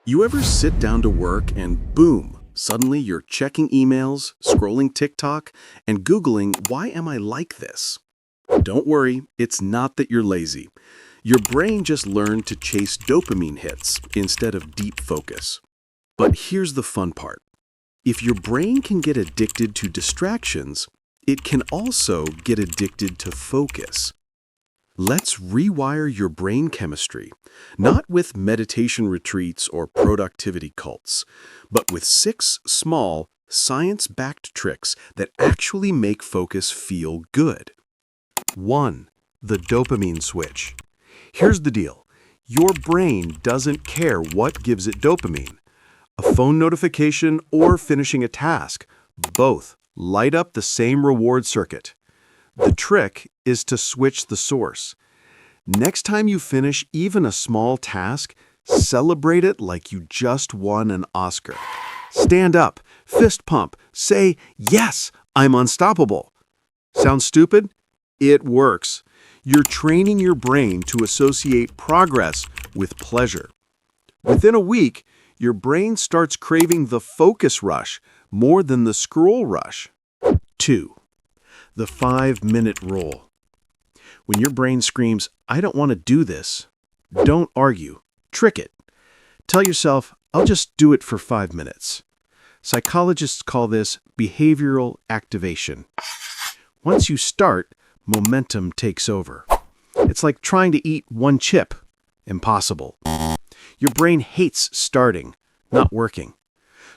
You ever sit down to work and boom, suddenly you're checking emails, scrolling TikTok, and Googling, why am I like this? Don't worry, it's not that you're lazy. Your brain just learned to chase dopamine hits instead of deep focus. But here's the fun part. If your brain can get addicted to distractions, it can also get addicted to focus. Let's rewire your brain chemistry, not with meditation retreats or productivity cults, but with 6 small, science-backed tricks that actually make focus feel good. 1. The dopamine switch. Here's the deal. Your brain doesn't care what gives it dopamine. A phone notification or finishing a task, both light up the same reward circuit. The trick is to switch the source. Next time you finish even a small task, celebrate it like you just won an Oscar. Stand up, fist pump, say, "Yes, I'm unstoppable." Sounds stupid? It works. You're training your brain to associate progress with pleasure. Within a week, your brain starts craving the focus rush more than the scroll rush. 2. The 5-minute rule. When your brain screams, "I don't want to do this," don't argue. Trick it. Tell yourself, "I'll just do it for 5 minutes." Psychologists call this behavioral activation. Once you start, momentum takes over. It's like trying to eat one chip. Impossible. Your brain hates starting, not working.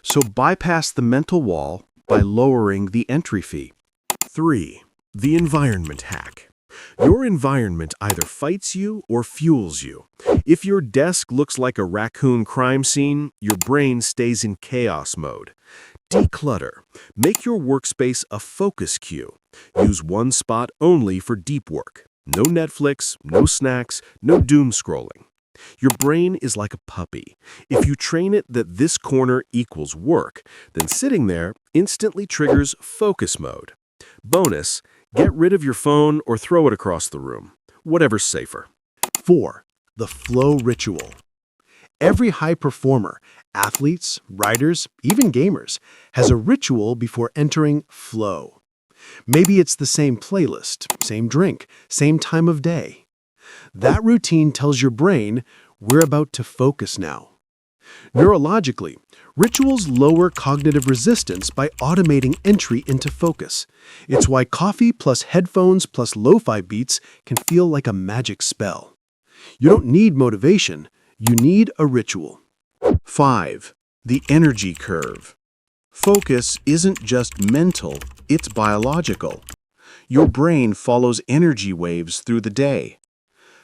So bypass the mental wall by lowering the entry fee. 3. The environment hack. Your environment either fights you or fuels you. If your desk looks like a raccoon crime scene, your brain stays in chaos mode. Declutter. Make your workspace a focus cue. Use one spot only for deep work. No Netflix, no snacks, no doom scrolling. Your brain is like a puppy. If you train it that this corner equals work, then sitting there instantly triggers focus mode. Bonus, get rid of your phone or throw it across the room. Whatever's safer. 4. The flow ritual. Every high performer, athletes, writers, even gamers, has a ritual before entering flow. Maybe it's the same playlist, same drink, same time of day. That routine tells your brain, we're about to focus now. Neurologically, rituals lower cognitive resistance by automating entry into focus. It's why coffee plus headphones plus lo-fi beats can feel like a magic spell. You don't need motivation, you need a ritual. 5. The energy curve. Focus isn't just mental, it's biological. Your brain follows energy waves through the day.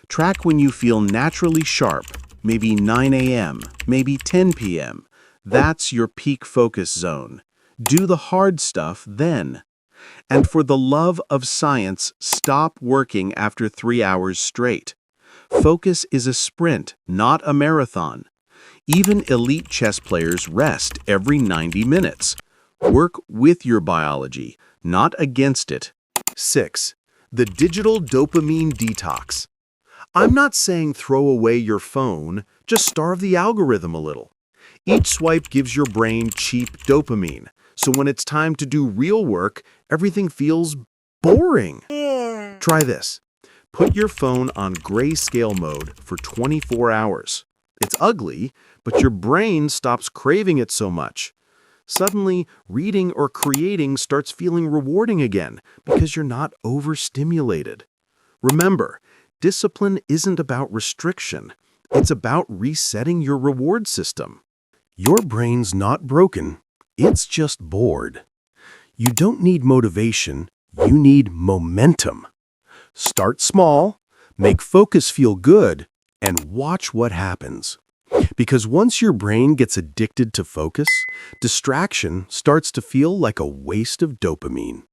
Track when you feel naturally sharp, maybe 9 a.m., maybe 10 p.m. That's your peak focus zone. Do the hard stuff then. And for the love of science, stop working after 3 hours straight. Focus is a sprint, not a marathon. Even elite chess players rest every 90 minutes. Work with your biology, not against it. 6. The digital dopamine detox. I'm not saying throw away your phone, just starve the algorithm a little. Each swipe gives your brain cheap dopamine, so when it's time to do real work, everything feels boring. Try this. Put your phone on grayscale mode for 24 hours. It's ugly, but your brain stops craving it so much. Suddenly, reading or creating starts feeling rewarding again because you're not overstimulated. Remember, discipline isn't about restriction. It's about resetting your reward system. Your brain's not broken. It's just bored. You don't need motivation. You need momentum. Start small, make focus feel good, and watch what happens. Because once your brain gets addicted to focus, distraction starts to feel like a waste of dopamine.